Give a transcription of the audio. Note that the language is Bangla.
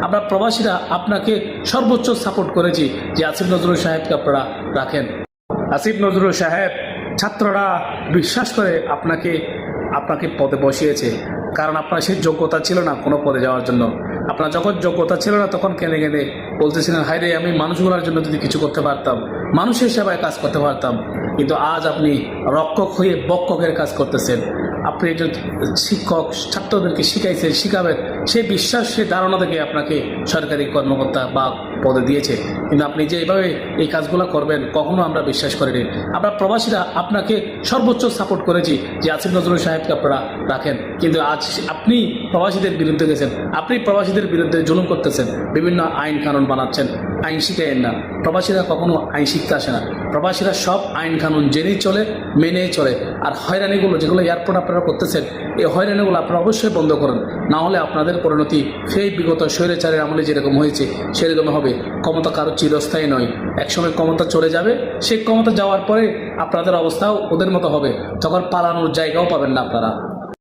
আমরা প্রবাসীরা আপনাকে সর্বোচ্চ সাপোর্ট করেছি যে আসিফ নজরুল সাহেবকে আপনারা রাখেন। আসিফ নজরুল সাহেব, ছাত্ররা বিশ্বাস করে আপনাকে পদে বসিয়েছে, কারণ আপনার সেই যোগ্যতা ছিল না কোনো পদে যাওয়ার জন্য। আপনার যখন যোগ্যতা ছিল না তখন কেঁদে কেঁদে বলতেছিলেন, হায় রে, আমি মানুষগুলোর জন্য যদি কিছু করতে পারতাম, মানুষের সেবায় কাজ করতে পারতাম। কিন্তু আজ আপনি রক্ষক হয়ে বক্ষকের কাজ করতেছেন। আপনি একজন শিক্ষক, ছাত্রদেরকে শিখাবেন, সেই বিশ্বাস, সেই ধারণা থেকে আপনাকে সরকারি কর্মকর্তা বা পদে দিয়েছে। কিন্তু আপনি যে এইভাবে এই কাজগুলো করবেন কখনো আমরা বিশ্বাস করিনি। আমরা প্রবাসীরা আপনাকে সর্বোচ্চ সাপোর্ট করেছি যে আসিফ নজরুল সাহেবকে আপনারা রাখেন। কিন্তু আজ আপনি প্রবাসীদের বিরুদ্ধে গেছেন, আপনি প্রবাসীদের বিরুদ্ধে জুলুম করতেছেন, বিভিন্ন আইন কানুন বানাচ্ছেন। আইন শিখেন না, প্রবাসীরা কখনো আইন শিখতে আসে না। প্রবাসীরা সব আইন কানুন জেনেই চলে, মেনেই চলে। আর হয়রানিগুলো যেগুলো এয়ারপোর্ট আপনারা করতেছেন, এই হয়রানিগুলো আপনারা অবশ্যই বন্ধ করুন, না হলে আপনাদের পরিণতি সেই বিগত স্বৈরাচারের আমলে যেরকম হয়েছে সেরকম হবে। ক্ষমতা কারো চিরস্থায়ী নয়, একসময় ক্ষমতা চলে যাবে। সেই ক্ষমতা যাওয়ার পরে আপনাদের অবস্থাও ওদের মতো হবে, তখন পালানোর জায়গাও পাবেন না আপনারা।